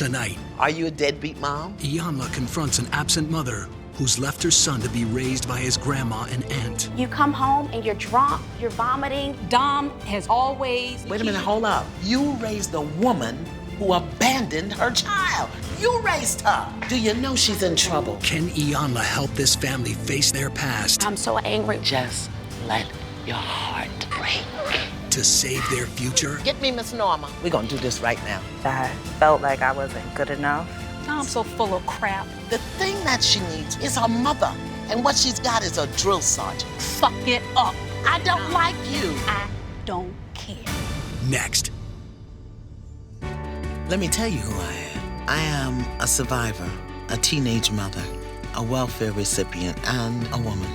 Tonight, Are you a deadbeat mom? Iyanla confronts an absent mother who's left her son to be raised by his grandma and aunt. You come home and you're drunk, you're vomiting. Dom has always... Wait a minute, hold up. You raised a woman who abandoned her child. You raised her. Do you know she's in trouble? Can Iyanla help this family face their past I'm so angry. Just let your heart break. to save their future? Get me Miss Norma. We're gonna do this right now. I felt like I wasn't good enough. Dom's so full of crap. The thing that she needs is her mother. And what she's got is a drill sergeant. Fuck it up. I don't like you. I don't care. Next. Let me tell you who I am. I am a survivor, a teenage mother, a welfare recipient, and a woman.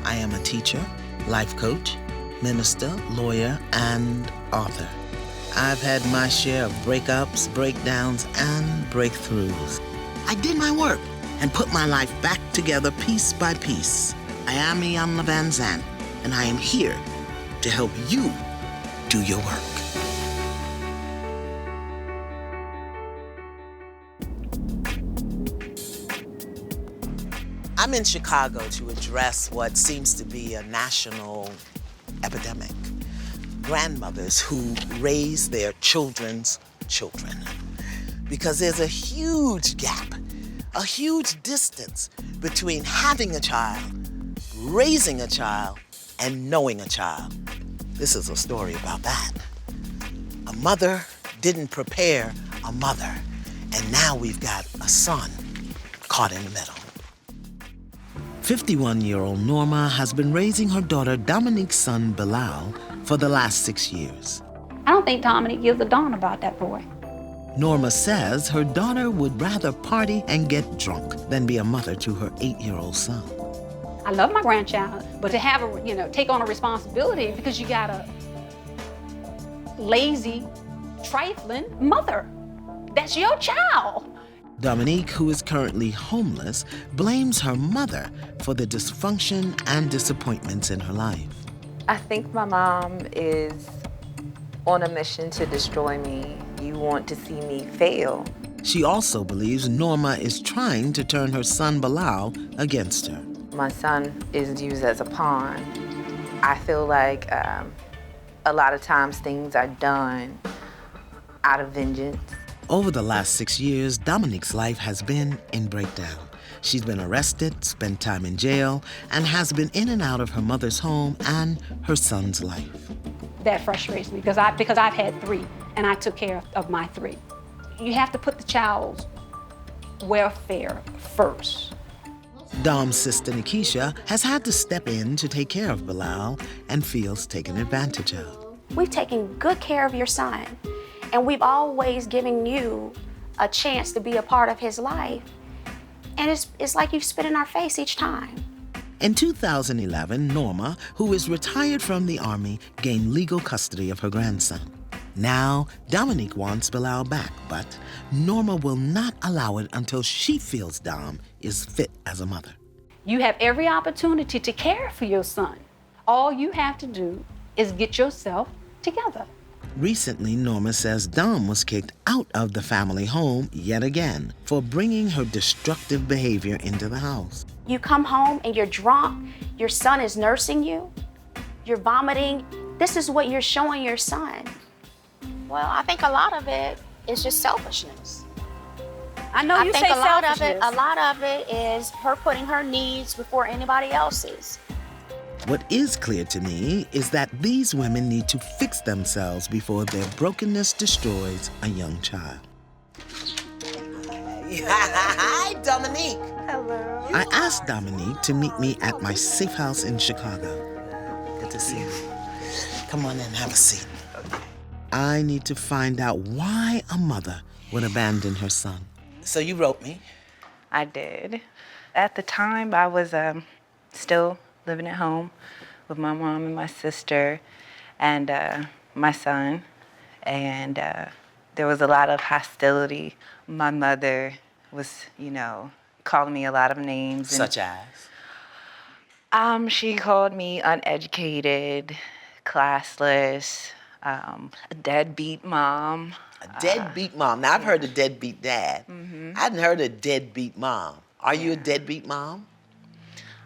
I am a teacher, life coach, minister, lawyer, and author. I've had my share of breakups, breakdowns, and breakthroughs. I did my work and put my life back together piece by piece. I am Iyanla Van Zandt, and I am here to help you do your work. I'm in Chicago to address what seems to be a national epidemic. Grandmothers who raise their children's children. Because there's a huge gap, a huge distance between having a child, raising a child, and knowing a child. This is a story about that. A mother didn't prepare a mother, and now we've got a son caught in the middle. 51-year-old Norma has been raising her daughter Dominique's son, Bilal, for the last 6 years. I don't think Dominique gives a darn about that boy. Norma says her daughter would rather party and get drunk than be a mother to her 8-year-old son. I love my grandchild, but to have a, take on a responsibility because you got a lazy, trifling mother. That's your child. Dominique, who is currently homeless, blames her mother for the dysfunction and disappointments in her life. I think my mom is on a mission to destroy me. You want to see me fail. She also believes Norma is trying to turn her son Bilal against her. My son is used as a pawn. I feel like a lot of times things are done out of vengeance. Over the last 6 years, Dominique's life has been in breakdown. She's been arrested, spent time in jail, and has been in and out of her mother's home and her son's life. That frustrates me because I've had 3 and I took care of my 3. You have to put the child's welfare first. Dom's sister Nikisha has had to step in to take care of Bilal and feels taken advantage of. We've taken good care of your son, and we've always given you a chance to be a part of his life. And it's like you spit in our face each time. In 2011, Norma, who is retired from the Army, gained legal custody of her grandson. Now, Dominique wants Bilal back, but Norma will not allow it until she feels Dom is fit as a mother. You have every opportunity to care for your son. All you have to do is get yourself together. Recently, Norma says Dom was kicked out of the family home yet again for bringing her destructive behavior into the house. You come home and you're drunk, your son is nursing you, you're vomiting. This is what you're showing your son. Well, I think a lot of it is just selfishness. I know you say a lot selfishness. of it is her putting her needs before anybody else's. What is clear to me is that these women need to fix themselves before their brokenness destroys a young child. Hi, Dominique. Hello. I asked Dominique to meet me at my safe house in Chicago. Good to see you. Come on in, have a seat. I need to find out why a mother would abandon her son. So you wrote me. I did. At the time, I was still living at home with my mom and my sister and my son. And there was a lot of hostility. My mother was, calling me a lot of names. Such as? She called me uneducated, classless, a deadbeat mom. A deadbeat mom. Now, I've heard of deadbeat dad. I hadn't heard of deadbeat mom. Are you a deadbeat mom?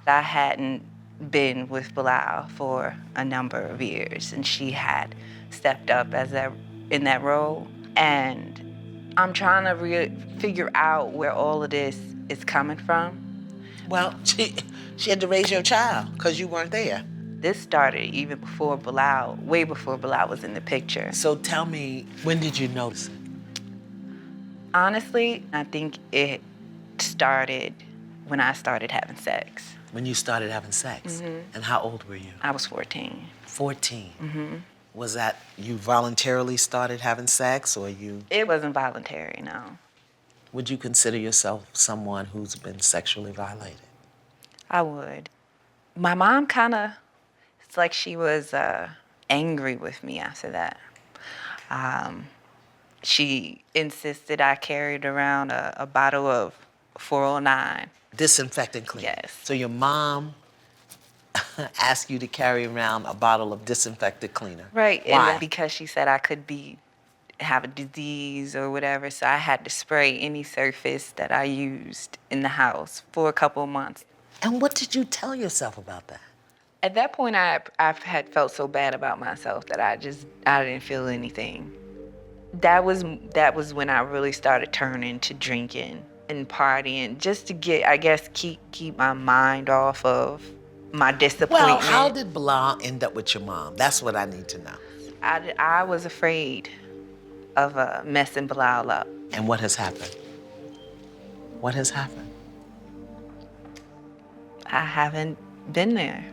I hadn't been with Bilal for a number of years, and she had stepped up in that role. And I'm trying to figure out where all of this is coming from. Well, she had to raise your child because you weren't there. This started even before Bilal, way before Bilal was in the picture. So tell me, when did you notice it? Honestly, I think it started when I started having sex. When you started having sex? And how old were you? I was 14. 14. Was that you voluntarily started having sex, or you? It wasn't voluntary, no. Would you consider yourself someone who's been sexually violated? I would. My mom it's like she was angry with me after that. She insisted I carried around a bottle of 409. Disinfectant cleaner? Yes. So your mom asked you to carry around a bottle of disinfectant cleaner? Right. Why? And because she said I could have a disease or whatever, so I had to spray any surface that I used in the house for a couple of months. And what did you tell yourself about that? At that point, I had felt so bad about myself that I didn't feel anything. That was when I really started turning to drinking and partying, just to keep my mind off of my disappointment. Well, how did Bilal end up with your mom? That's what I need to know. I was afraid of messing Bilal up. And what has happened? What has happened? I haven't been there.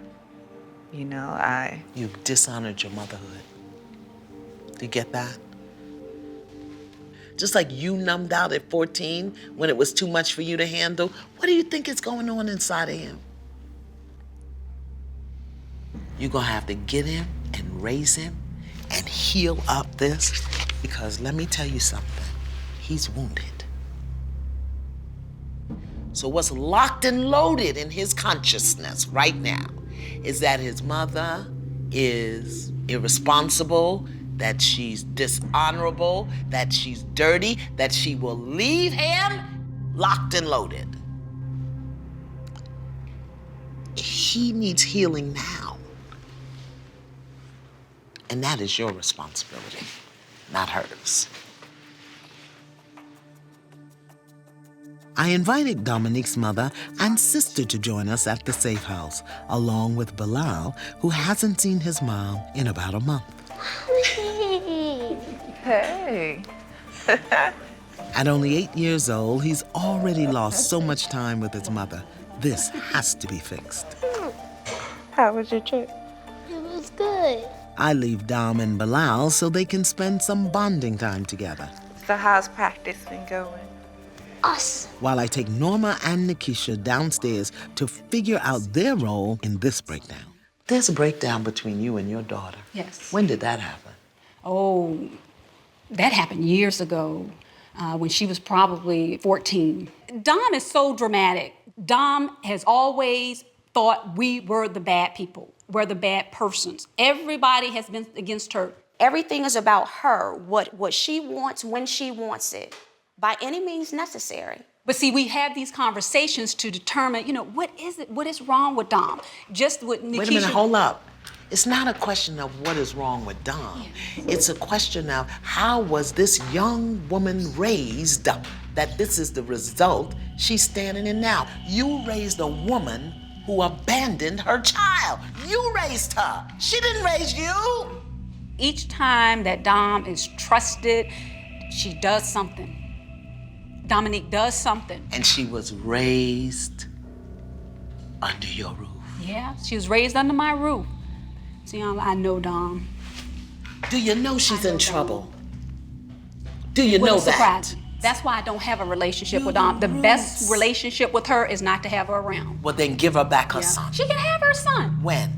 You know, You've dishonored your motherhood. Do you get that? Just like you numbed out at 14 when it was too much for you to handle, what do you think is going on inside of him? You're gonna have to get him and raise him and heal up this, because let me tell you something, he's wounded. So what's locked and loaded in his consciousness right now is that his mother is irresponsible, that she's dishonorable, that she's dirty, that she will leave him locked and loaded. He needs healing now. And that is your responsibility, not hers. I invited Dominique's mother and sister to join us at the safe house, along with Bilal, who hasn't seen his mom in about a month. Hey. At only 8 years old, he's already lost so much time with his mother. This has to be fixed. How was your trip? It was good. I leave Dom and Bilal so they can spend some bonding time together, So how's practice been going? Us. while I take Norma and Nikisha downstairs to figure out their role in this breakdown. There's a breakdown between you and your daughter. Yes. When did that happen? Oh, that happened years ago when she was probably 14. Dom is so dramatic. Dom has always thought we were the bad people, we're the bad persons. Everybody has been against her. Everything is about her, what she wants, when she wants it, by any means necessary. But see, we have these conversations to determine, what is it? What is wrong with Dom? Just with Nikisha. Wait a minute, hold up. It's not a question of what is wrong with Dom. It's a question of how was this young woman raised that this is the result she's standing in now. You raised a woman who abandoned her child. You raised her. She didn't raise you. Each time that Dom is trusted, she does something. Dominique does something. And she was raised under your roof. Yeah, she was raised under my roof. See, Iyanla, I know Dom. Do you know she's in trouble? Do you know Wouldn't that? surprise me. That's why I don't have a relationship with Dom. The best relationship with her is not to have her around. Well, then give her back her son. She can have her son. When?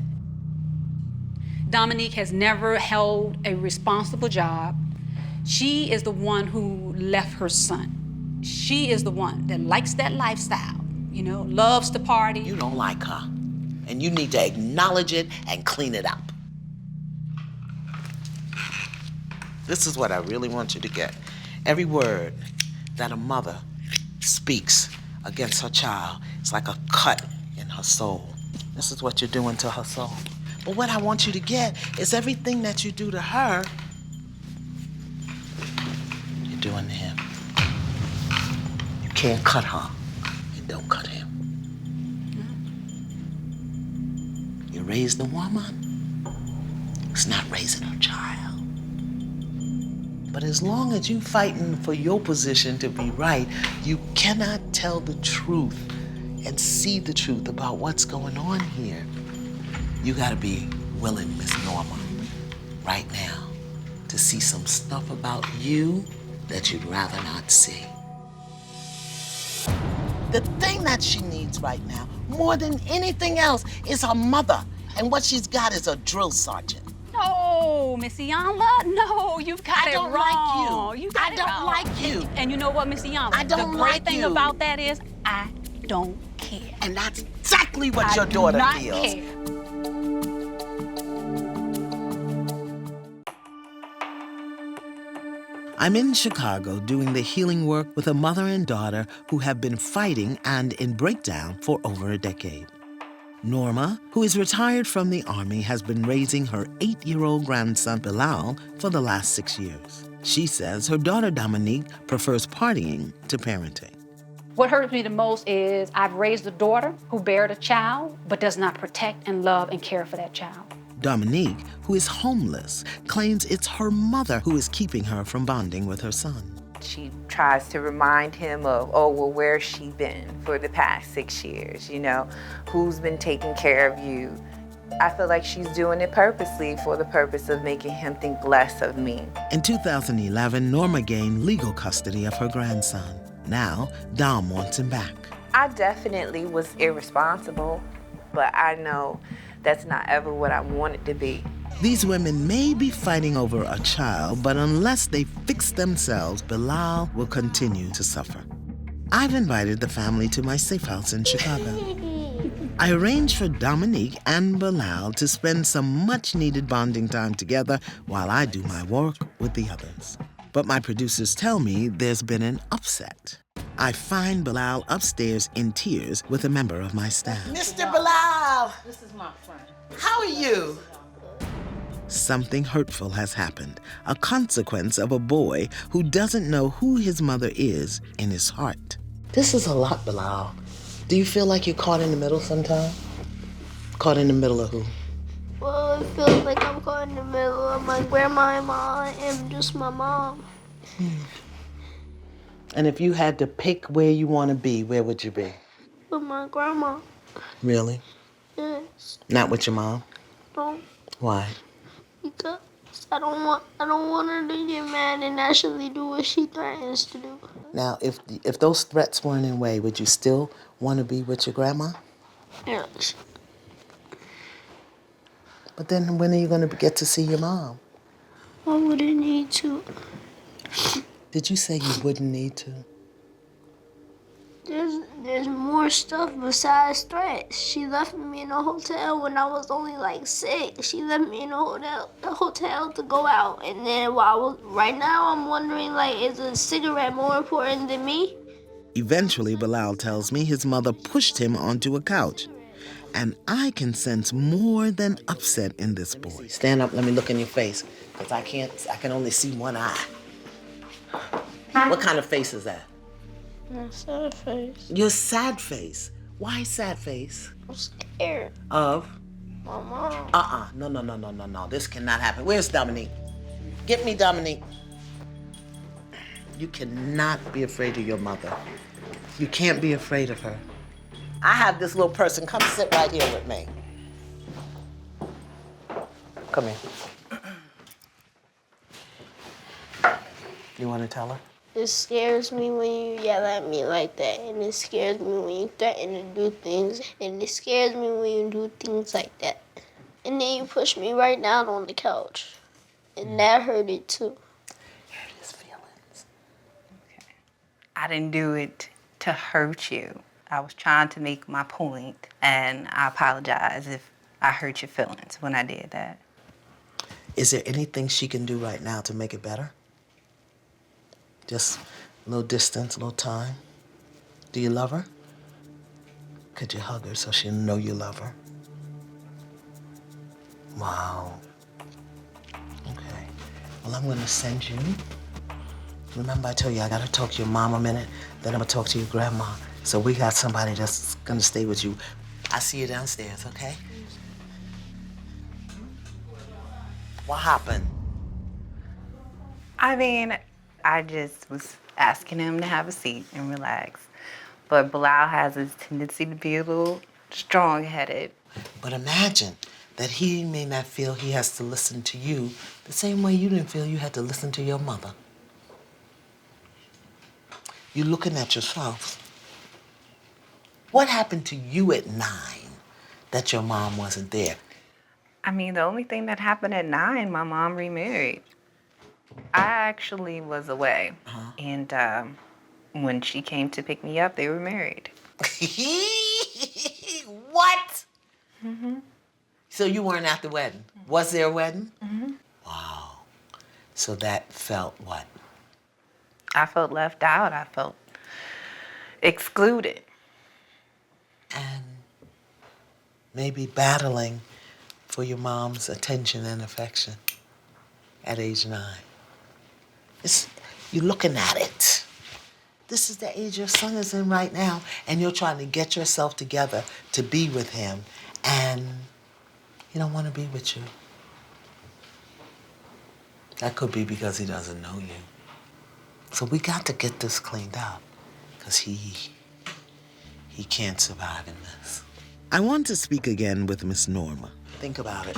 Dominique has never held a responsible job. She is the one who left her son. She is the one that likes that lifestyle, loves to party. You don't like her. And you need to acknowledge it and clean it up. This is what I really want you to get. Every word that a mother speaks against her child is like a cut in her soul. This is what you're doing to her soul. But what I want you to get is everything that you do to her, you're doing to him. You can't cut her, and don't cut him. You raised a woman who's not raising her child. But as long as you fighting for your position to be right, you cannot tell the truth and see the truth about what's going on here. You gotta be willing, Miss Norma, right now, to see some stuff about you that you'd rather not see. The thing that she needs right now, more than anything else, is her mother. And what she's got is a drill sergeant. No, Miss Iyanla, no, you've got it wrong. I don't like you. You got I it don't wrong. like you. And you know what, Miss Iyanla? I don't the like great thing you. about that is I don't care. And that's exactly what your daughter I do feels. not care. I'm in Chicago doing the healing work with a mother and daughter who have been fighting and in breakdown for over a decade. Norma, who is retired from the Army, has been raising her 8-year-old grandson, Bilal, for the last 6 years. She says her daughter, Dominique, prefers partying to parenting. What hurts me the most is I've raised a daughter who buried a child but does not protect and love and care for that child. Dominique, who is homeless, claims it's her mother who is keeping her from bonding with her son. She tries to remind him of, oh, well, where's she been for the past 6 years, you know? Who's been taking care of you? I feel like she's doing it purposely for the purpose of making him think less of me. In 2011, Norma gained legal custody of her grandson. Now, Dom wants him back. I definitely was irresponsible, but I know that's not ever what I wanted to be. These women may be fighting over a child, but unless they fix themselves, Bilal will continue to suffer. I've invited the family to my safe house in Chicago. I arranged for Dominique and Bilal to spend some much-needed bonding time together while I do my work with the others. But my producers tell me there's been an upset. I find Bilal upstairs in tears with a member of my staff. Mr. Bilal! This is my friend. How are you? Something hurtful has happened, a consequence of a boy who doesn't know who his mother is in his heart. This is a lot, Bilal. Do you feel like you're caught in the middle sometime? Caught in the middle of who? Well, it feels like I'm caught in the middle of my grandma and my aunt and just my mom. And if you had to pick where you want to be, where would you be? With my grandma. Really? Yes. Not with your mom? No. Why? Because I don't want her to get mad and actually do what she threatens to do. Now, if those threats weren't in the way, would you still want to be with your grandma? Yes. But then when are you going to get to see your mom? I wouldn't need to. Did you say you wouldn't need to? There's more stuff besides threats. She left me in a hotel when I was only like 6. She left me in a hotel to go out. And then right now I'm wondering, like, is a cigarette more important than me? Eventually, Bilal tells me his mother pushed him onto a couch. And I can sense more than upset in this boy. Stand up, let me look in your face, because I can only see one eye. What kind of face is that? My sad face. Your sad face. Why sad face? I'm scared. Of? My mom. No. This cannot happen. Where's Dominique? Get me Dominique. You cannot be afraid of your mother. You can't be afraid of her. I have this little person. Come sit right here with me. Come here. You want to tell her? It scares me when you yell at me like that, and it scares me when you threaten to do things, and it scares me when you do things like that. And then you push me right down on the couch, and that hurted too. Hurt his feelings. Okay. I didn't do it to hurt you. I was trying to make my point, and I apologize if I hurt your feelings when I did that. Is there anything she can do right now to make it better? Just a little distance, a little time. Do you love her? Could you hug her so she'll know you love her? Wow. Okay. Well, I'm gonna send you. Remember I told you I gotta talk to your mom a minute, then I'm gonna talk to your grandma. So we got somebody that's gonna stay with you. I'll see you downstairs, okay? What happened? I mean, I just was asking him to have a seat and relax. But Bilal has this tendency to be a little strong-headed. But imagine that he may not feel he has to listen to you the same way you didn't feel you had to listen to your mother. You're looking at yourself. What happened to you at 9 that your mom wasn't there? I mean, the only thing that happened at 9, my mom remarried. I actually was away. And when she came to pick me up, they were married. What? So you weren't at the wedding? Was there a wedding? Wow. So that felt what? I felt left out. I felt excluded. And maybe battling for your mom's attention and affection at age 9. You're looking at it. This is the age your son is in right now, and you're trying to get yourself together to be with him, and he don't want to be with you. That could be because he doesn't know you. So we got to get this cleaned up, because he can't survive in this. I want to speak again with Miss Norma. Think about it.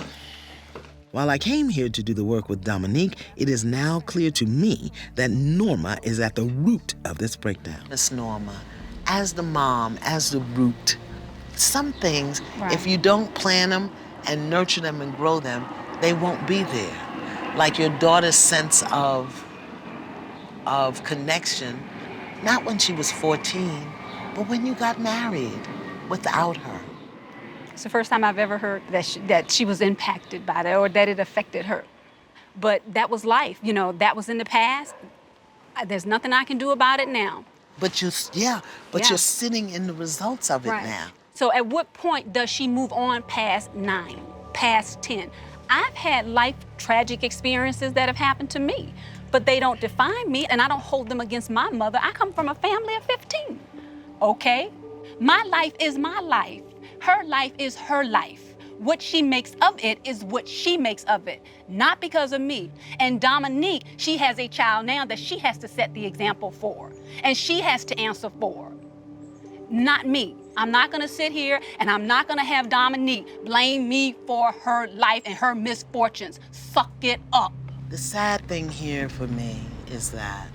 While I came here to do the work with Dominique, it is now clear to me that Norma is at the root of this breakdown. Miss Norma, as the mom, as the root, some things, if you don't plant them and nurture them and grow them, they won't be there. Like your daughter's sense of connection, not when she was 14, but when you got married without her. It's the first time I've ever heard that she was impacted by that or that it affected her. But that was life, you know, that was in the past. There's nothing I can do about it now. But you're sitting in the results of it now. So at what point does she move on past 9, past 10? I've had life tragic experiences that have happened to me, but they don't define me and I don't hold them against my mother. I come from a family of 15, okay? My life is my life. Her life is her life. What she makes of it is what she makes of it, not because of me. And Dominique, she has a child now that she has to set the example for, and she has to answer for, not me. I'm not gonna sit here and I'm not gonna have Dominique blame me for her life and her misfortunes. Suck it up. The sad thing here for me is that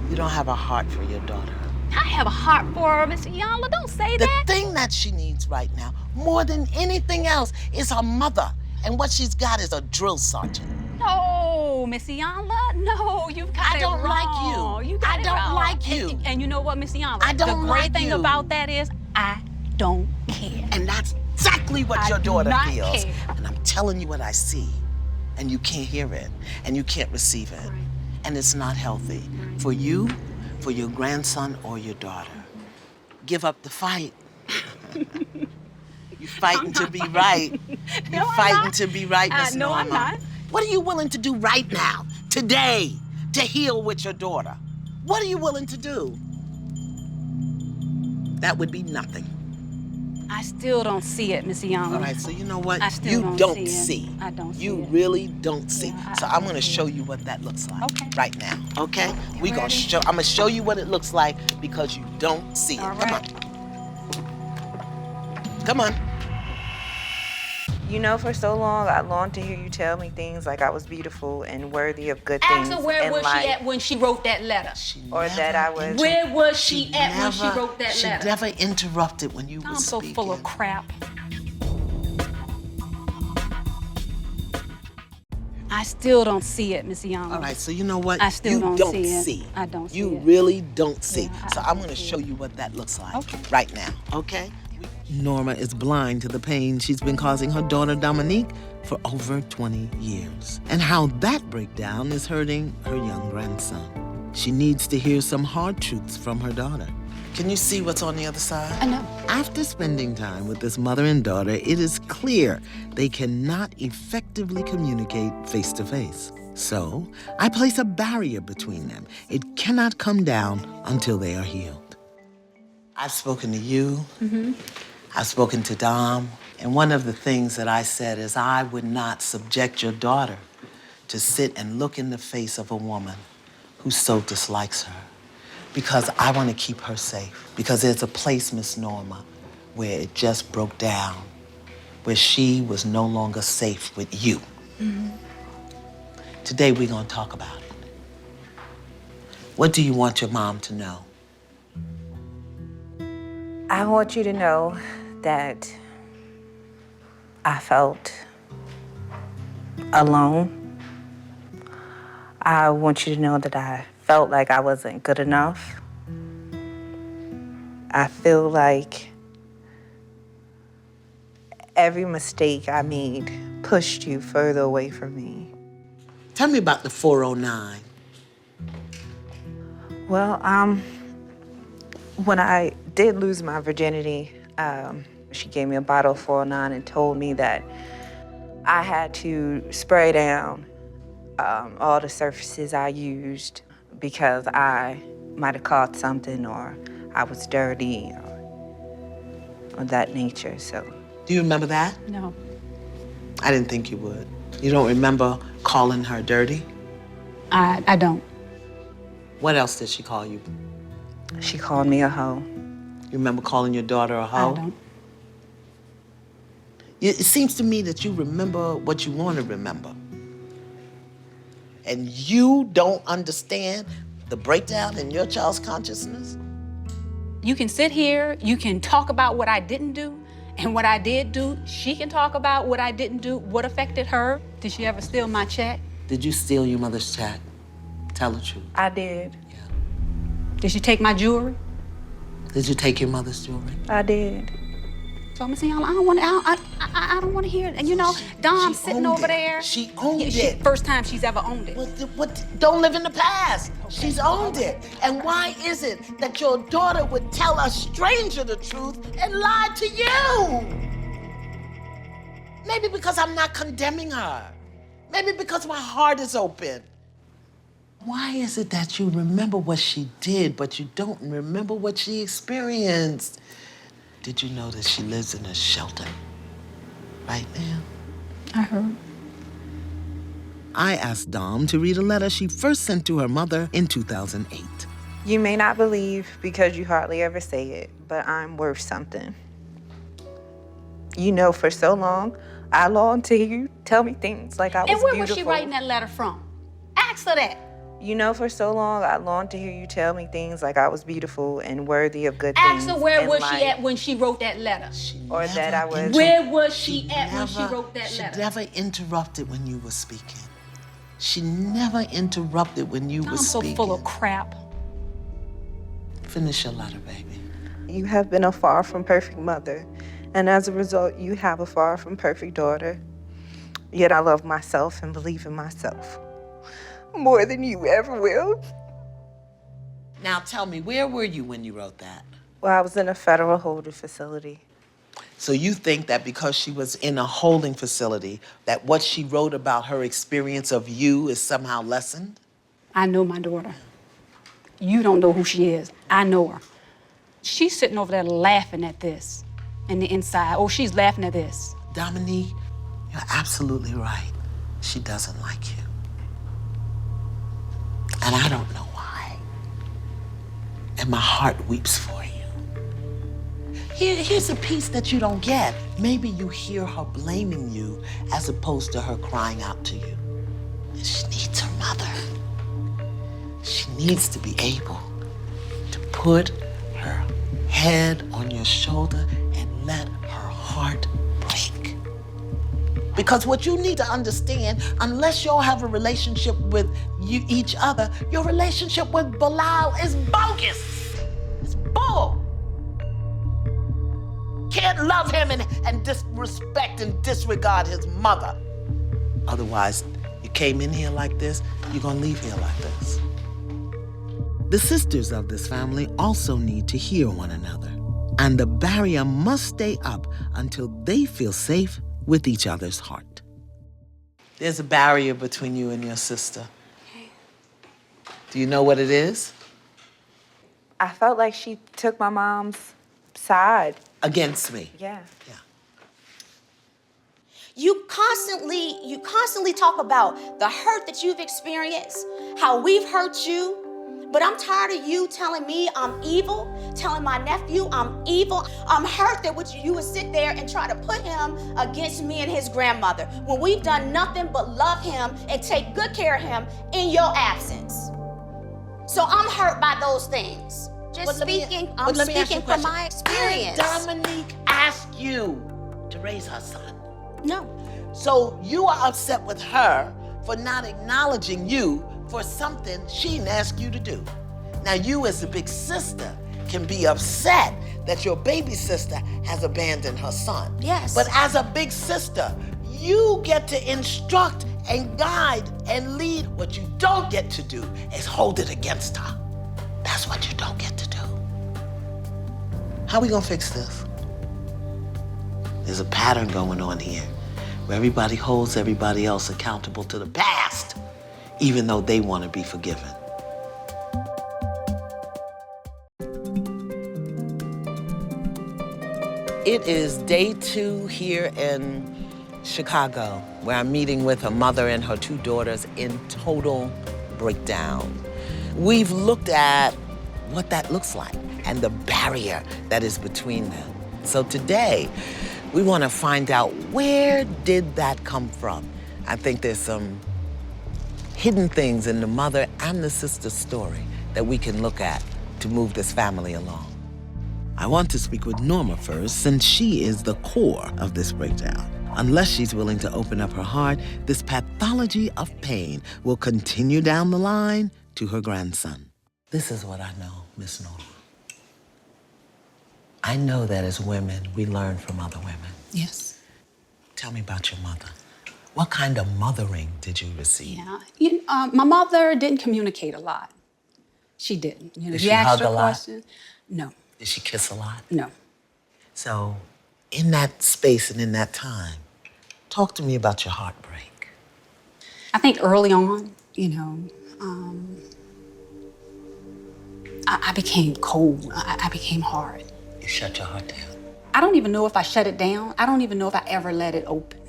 you don't have a heart for your daughter. I have a heart for her, Miss Iyanla. Don't say that. The thing that she needs right now, more than anything else, is her mother. And what she's got is a drill sergeant. No, Miss Iyanla, no, you've got it wrong. Like you. You got I it don't wrong. like you. And you know what, Miss Iyanla? I don't like you. The great thing about that is I don't care. And that's exactly what your daughter feels. Care. And I'm telling you what I see. And you can't hear it. And you can't receive it. Right. And it's not healthy for you, for your grandson, or your daughter. Give up the fight. You're fighting to be right. You're fighting to be right, Miss No, Norma. I'm not. What are you willing to do right now, today, to heal with your daughter? What are you willing to do? That would be nothing. I still don't see it, Miss Iyanla. All right, so you know what? I still You don't see see. it. I don't see You it. really don't see. Yeah, So I I'm don't gonna see show it. you what that looks like Okay. right now. Okay? You ready? I'm gonna show you what it looks like because you don't see it. All Come right. on. Come on. You know, for so long, I longed to hear you tell me things like I was beautiful and worthy of good things Ask her where in was life. she at when she wrote that letter? Or that I was... Where was she at when she wrote that She letter? never interrupted when you I'm were so speaking. full of crap. I still don't see it, Miss Iyanla. All right, so you know what? I still you don't see it. I don't see You it. really don't see. Yeah, So I I'm don't gonna see show it. you what that looks like Okay. right now, okay? Norma is blind to the pain she's been causing her daughter Dominique for over 20 years, and how that breakdown is hurting her young grandson. She needs to hear some hard truths from her daughter. Can you see what's on the other side? I know. After spending time with this mother and daughter, it is clear they cannot effectively communicate face to face. So, I place a barrier between them. It cannot come down until they are healed. I've spoken to you. I've spoken to Dom. And one of the things that I said is I would not subject your daughter to sit and look in the face of a woman who so dislikes her, because I want to keep her safe. Because there's a place, Miss Norma, where it just broke down, where she was no longer safe with you. Today, we're going to talk about it. What do you want your mom to know? I want you to know that I felt alone. I want you to know that I felt like I wasn't good enough. I feel like every mistake I made pushed you further away from me. Tell me about the 409. Well, when I did lose my virginity, she gave me a bottle of 409 and told me that I had to spray down all the surfaces I used because I might have caught something or I was dirty or of that nature, so. Do you remember that? No. I didn't think you would. You don't remember calling her dirty? I don't. What else did she call you? She called me a hoe. You remember calling your daughter a hoe? I don't. It seems to me that you remember what you want to remember. And you don't understand the breakdown in your child's consciousness? You can sit here, you can talk about what I didn't do and what I did do. She can talk about what I didn't do, what affected her. Did she ever steal my check? Did you steal your mother's check? Tell the truth. I did. Yeah. Did she take my jewelry? Did you take your mother's jewelry? I did. So I'm saying, I don't want to hear it. And you know, Dom's sitting over there. She owned Yeah, it. First time she's ever owned it. Don't live in the past. She's owned it. And why is it that your daughter would tell a stranger the truth and lie to you? Maybe because I'm not condemning her. Maybe because my heart is open. Why is it that you remember what she did, but you don't remember what she experienced? Did you know that she lives in a shelter right now? I heard. I asked Dom to read a letter she first sent to her mother in 2008. You may not believe because you hardly ever say it, but I'm worth something. You know, for so long, I longed to hear you tell me things like I was And where beautiful. was she writing that letter from? Ask her that. You know, for so long, I longed to hear you tell me things like I was beautiful and worthy of good things. Ask her where in was life. she at when she wrote that letter? Or that I was- Where was she at when she wrote that She letter? never interrupted when you were speaking. She never interrupted when you were I'm so speaking. full of crap. Finish your letter, baby. You have been a far from perfect mother, and as a result, you have a far from perfect daughter. Yet I love myself and believe in myself more than you ever will. Now tell me, where were you when you wrote that? Well, I was in a federal holding facility. So you think that because she was in a holding facility, that what she wrote about her experience of you is somehow lessened? I know my daughter. You don't know who she is. I know her. She's sitting over there laughing at this in the inside. Oh, she's laughing at this. Dominique, you're absolutely right. She doesn't like you. And I don't know why. And my heart weeps for you. Here's a piece that you don't get. Maybe you hear her blaming you as opposed to her crying out to you. And she needs her mother. She needs to be able to put her head on your shoulder and let her heart break. Because what you need to understand, unless y'all have a relationship with each other, your relationship with Bilal is bogus. It's bull. can't love him and disrespect and disregard his mother. Otherwise, you came in here like this, you're gonna leave here like this. The sisters of this family also need to hear one another, and the barrier must stay up until they feel safe with each other's heart. There's a barrier between you and your sister. Do you know what it is? I felt like she took my mom's side. Against me. Yeah. Yeah. You constantly talk about the hurt that you've experienced, how we've hurt you, but I'm tired of you telling me I'm evil, telling my nephew I'm evil. I'm hurt that you would sit there and try to put him against me and his grandmother when we've done nothing but love him and take good care of him in your absence. So I'm hurt by those things. I'm speaking from my experience. Did Dominique ask you to raise her son? No. So you are upset with her for not acknowledging you for something she didn't ask you to do. Now you as a big sister can be upset that your baby sister has abandoned her son. Yes. But as a big sister, you get to instruct and guide and lead. What you don't get to do is hold it against her. That's what you don't get to do. How we gonna fix this? There's a pattern going on here where everybody holds everybody else accountable to the past, even though they want to be forgiven. It is day 2 here in Chicago, where I'm meeting with a mother and her 2 daughters in total breakdown. We've looked at what that looks like and the barrier that is between them. So today, we want to find out, where did that come from? I think there's some hidden things in the mother and the sister's story that we can look at to move this family along. I want to speak with Norma first, since she is the core of this breakdown. Unless she's willing to open up her heart, this pathology of pain will continue down the line to her grandson. This is what I know, Miss Norma. I know that as women, we learn from other women. Yes. Tell me about your mother. What kind of mothering did you receive? Yeah. My mother didn't communicate a lot. She didn't. Did she hug a lot? Question, no. Did she kiss a lot? No. So, in that space and in that time, talk to me about your heartbreak. I think early on, I became cold. I became hard. You shut your heart down. I don't even know if I shut it down. I don't even know if I ever let it open.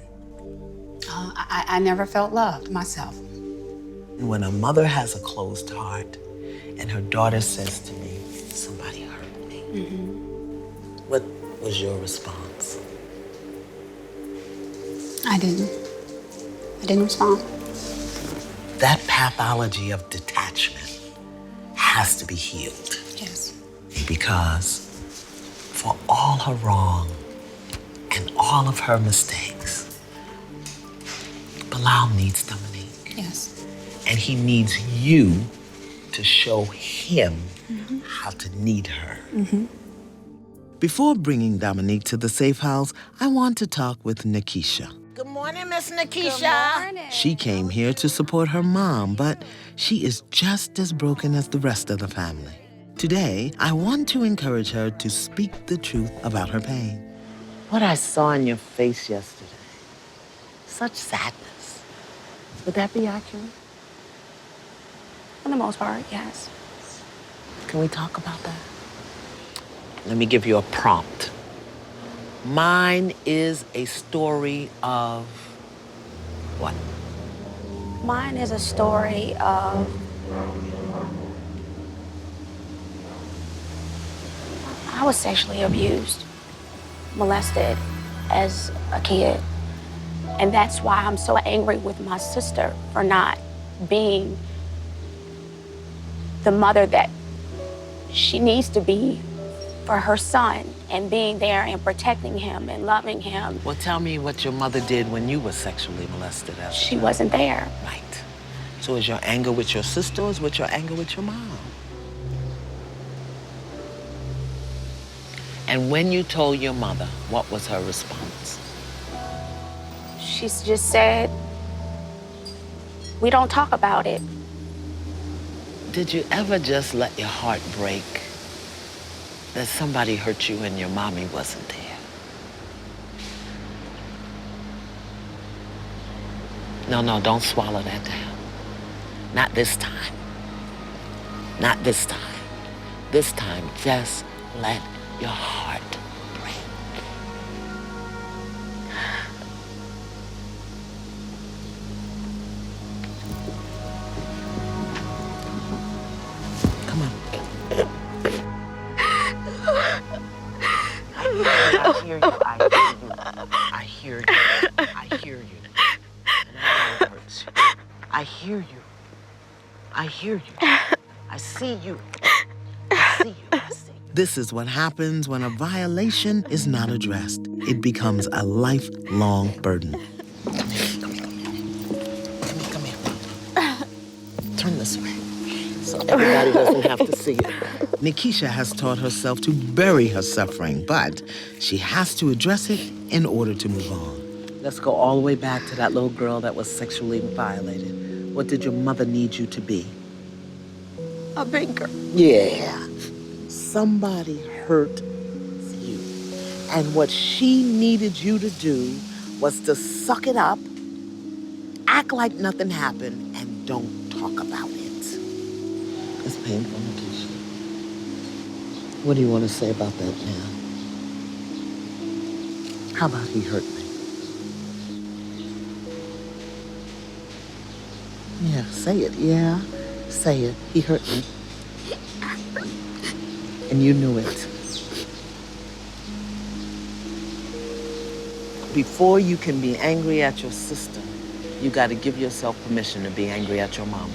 I never felt loved myself. When a mother has a closed heart and her daughter says to me, somebody hurt me, what was your response? I didn't respond. That pathology of detachment has to be healed. Yes. Because for all her wrong and all of her mistakes, Bilal needs Dominique. Yes. And he needs you to show him how to need her. Before bringing Dominique to the safe house, I want to talk with Nikisha. Good morning, Miss Nikisha. Good morning. She came here to support her mom, but she is just as broken as the rest of the family. Today, I want to encourage her to speak the truth about her pain. What I saw in your face yesterday, such sadness. Would that be accurate? For the most part, yes. Can we talk about that? Let me give you a prompt. Mine is a story of what? Mine is a story of I was sexually abused, molested as a kid. And that's why I'm so angry with my sister for not being the mother that she needs to be for her son, and being there and protecting him and loving him. Well, tell me what your mother did when you were sexually molested as a She child. wasn't there. Right. So is your anger with your sister, or is with your anger with your mom? And when you told your mother, what was her response? She's just said, we don't talk about it. Did you ever just let your heart break that somebody hurt you and your mommy wasn't there? No, don't swallow that down. Not this time. Not this time. This time, just let your heart break. Come on. I hear you. I hear you. I hear you. And I know it hurts you. I hear you. I hear you. I see you. I see you. I see you. This is what happens when a violation is not addressed. It becomes a lifelong burden. Come here. Turn this way so everybody doesn't have to see it. Nikisha has taught herself to bury her suffering, but she has to address it in order to move on. Let's go all the way back to that little girl that was sexually violated. What did your mother need you to be? A big girl. Yeah. Somebody hurt you. And what she needed you to do was to suck it up, act like nothing happened, and don't talk about it. It's painful, Nikisha. What do you want to say about that now? How about he hurt me? Yeah, say it. Yeah, say it. He hurt me. And you knew it. Before you can be angry at your sister, you got to give yourself permission to be angry at your mama.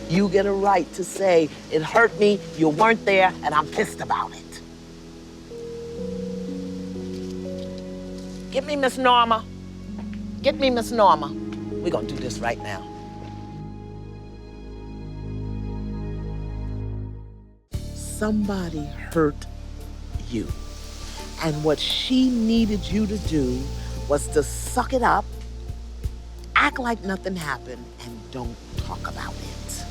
You get a right to say, it hurt me, you weren't there, and I'm pissed about it. Get me Miss Norma. Get me Miss Norma. We're gonna do this right now. Somebody hurt you. And what she needed you to do was to suck it up, act like nothing happened, and don't talk about it.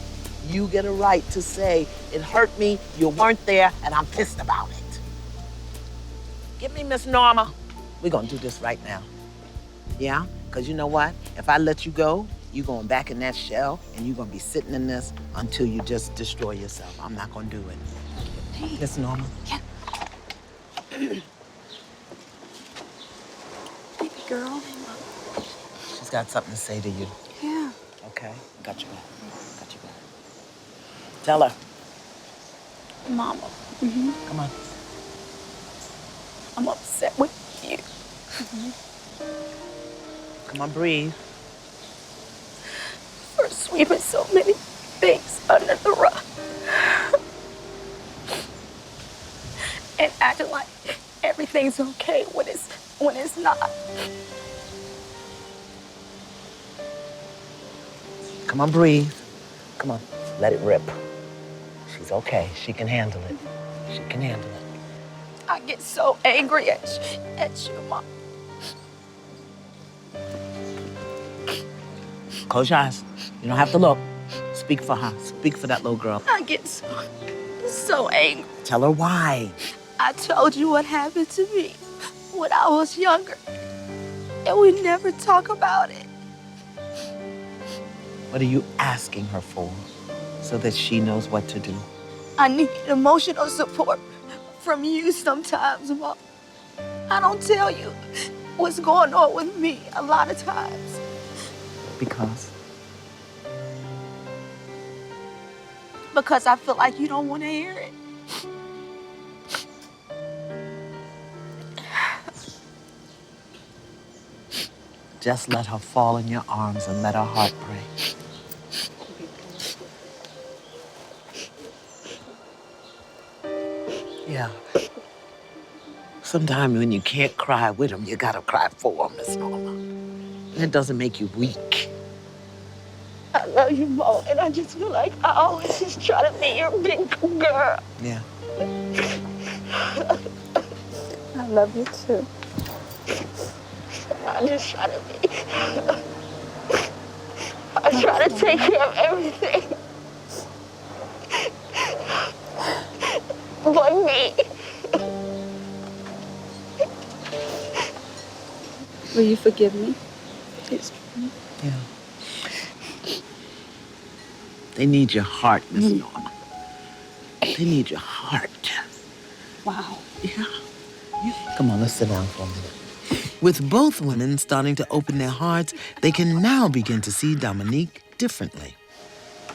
You get a right to say, it hurt me, you weren't there, and I'm pissed about it. Give me Miss Norma. We're gonna do this right now. Yeah? Because you know what? If I let you go, you're going back in that shell, and you're gonna be sitting in this until you just destroy yourself. I'm not gonna do it. Miss Norma. Yeah. Baby girl. She's got something to say to you. Yeah. Okay? Got you back. Got you back. Tell her. Mama. Come on. I'm upset with you. Come on, breathe. For sweeping so many things under the rug. And acting like everything's okay when it's not. Come on, breathe. Come on, let it rip. She's okay. She can handle it. She can handle it. I get so angry at you, Mom. Close your eyes. You don't have to look. Speak for her. Speak for that little girl. I get so angry. Tell her why. I told you what happened to me when I was younger, and we never talk about it. What are you asking her for so that she knows what to do? I need emotional support from you sometimes, Mom. I don't tell you what's going on with me a lot of times. Because? Because I feel like you don't want to hear it. Just let her fall in your arms and let her heart break. Yeah. Sometimes when you can't cry with them, you gotta cry for them, Miss Norma. And it doesn't make you weak. I love you, Mom, and I just feel like I always just try to be your big girl. Yeah. I love you too. I just try to be. I try to take care of everything. But me. Will you forgive me? Please. Yeah. They need your heart, Miss Norma. They need your heart. Wow. Yeah. Come on, let's sit down for a minute. With both women starting to open their hearts, they can now begin to see Dominique differently.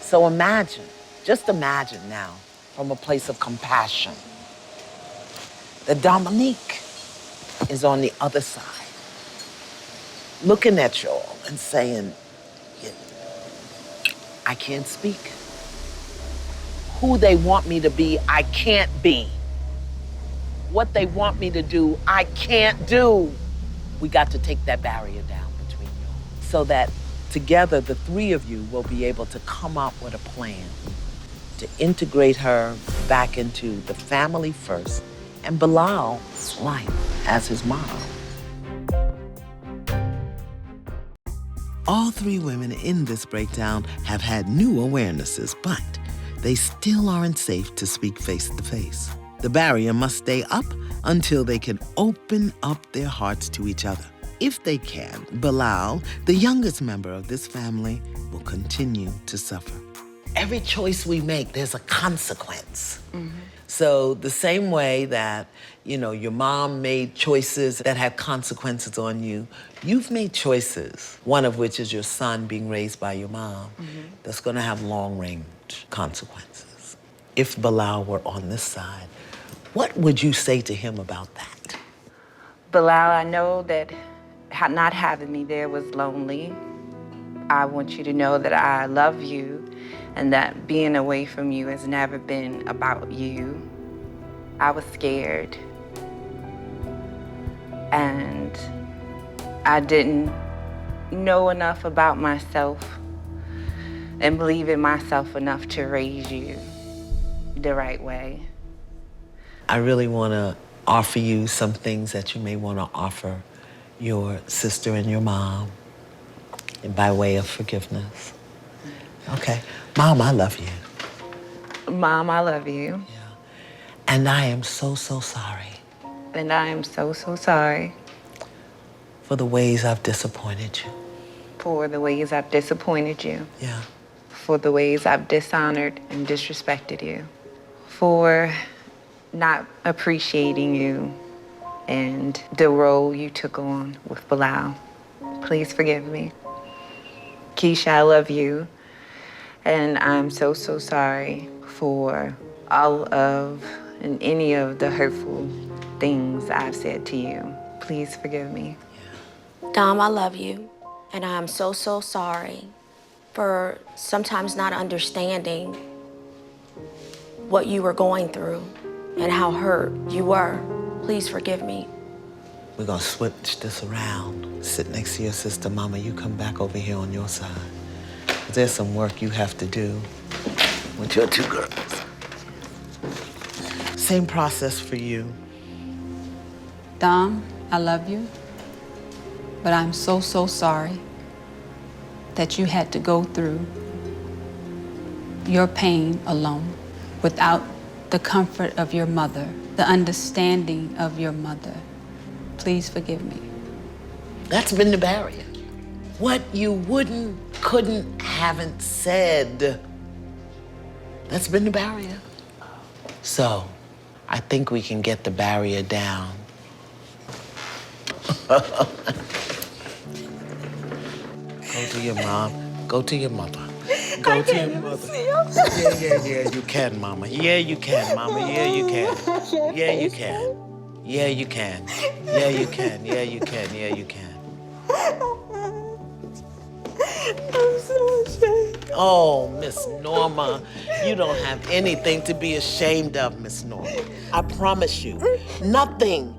So imagine, just imagine now, from a place of compassion, that Dominique is on the other side, looking at y'all and saying, I can't speak. Who they want me to be, I can't be. What they want me to do, I can't do. We got to take that barrier down between y'all so that together the three of you will be able to come up with a plan to integrate her back into the family first and Bilal's life as his mom. All three women in this breakdown have had new awarenesses, but they still aren't safe to speak face to face. The barrier must stay up until they can open up their hearts to each other. If they can, Bilal, the youngest member of this family, will continue to suffer. Every choice we make, there's a consequence. Mm-hmm. So the same way that, your mom made choices that had consequences on you, you've made choices, one of which is your son being raised by your mom, that's gonna have long-range consequences. If Bilal were on this side, what would you say to him about that? Bilal, I know that not having me there was lonely. I want you to know that I love you and that being away from you has never been about you. I was scared. And I didn't know enough about myself and believe in myself enough to raise you the right way. I really want to offer you some things that you may want to offer your sister and your mom, and by way of forgiveness. Okay. Mom, I love you. Mom, I love you. Yeah. And I am so, so sorry. And I am so, so sorry. For the ways I've disappointed you. For the ways I've disappointed you. Yeah. For the ways I've dishonored and disrespected you. For not appreciating you and the role you took on with Bilal. Please forgive me. Keisha, I love you. And I'm so, so sorry for all of and any of the hurtful things I've said to you. Please forgive me. Dom, I love you. And I'm so, so sorry for sometimes not understanding what you were going through and how hurt you were. Please forgive me. We're gonna switch this around. Sit next to your sister, Mama. You come back over here on your side. There's some work you have to do with your two girls. Same process for you. Dom, I love you, but I'm so, so sorry that you had to go through your pain alone without the comfort of your mother, the understanding of your mother. Please forgive me. That's been the barrier. What you wouldn't, couldn't, haven't said. That's been the barrier. So, I think we can get the barrier down. Go to your mom. Go to your mother. Go to your mother. Yeah, you can, Mama. Yeah, you can, Mama. Yeah, you can. Yeah, you can. Yeah, you can. Yeah, you can. Yeah, you can. Yeah, you can. I'm so ashamed. Oh, Miss Norma, you don't have anything to be ashamed of, Miss Norma. I promise you. Nothing.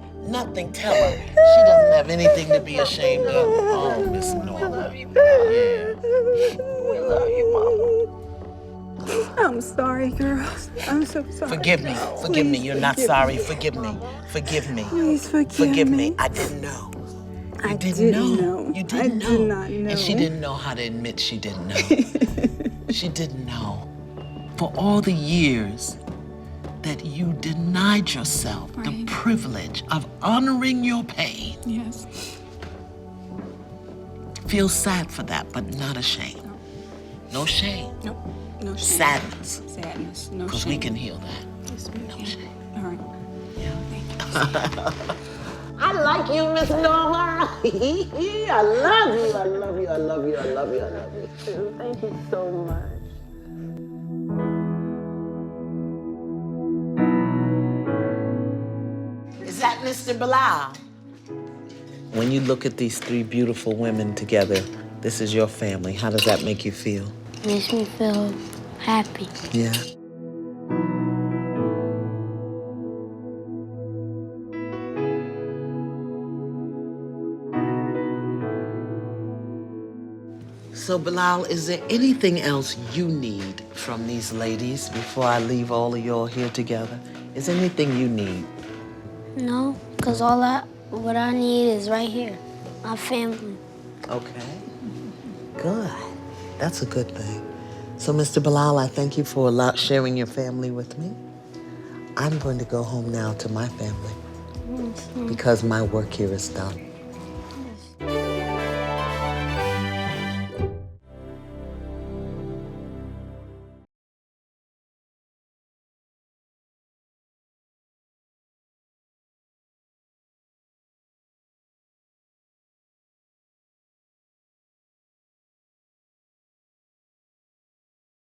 Tell her. She doesn't have anything to be ashamed of. Oh, Miss Norma. I love you, Mom. Yeah. We love you, Mama. I'm sorry, girls. I'm so sorry. Forgive me. Forgive me. You're not sorry. Forgive me. Forgive me. Please Forgive me. I didn't know. I didn't know. You didn't know. I did not know. And she didn't know how to admit she didn't know. She didn't know. For all the years that you denied yourself the privilege of honoring your pain. Yes. Feel sad for that, but not ashamed. No shame. Nope. No shame. Sadness. Sadness. No shame. Because we can heal that. Yes, we No can. shame. All right. Yeah. Thank you. I like you, Miss Norma. I love you. I love you. I love you. I love you. I love you too. Thank you so much. Is that Mr. Bilal? When you look at these three beautiful women together, this is your family. How does that make you feel? Makes me feel happy. Yeah. So, Bilal, is there anything else you need from these ladies before I leave all of y'all here together? Is there anything you need? No, because what I need is right here, my family. Okay. Good. That's a good thing. So, Mr. Bilal, I thank you for sharing your family with me. I'm going to go home now to my family because my work here is done.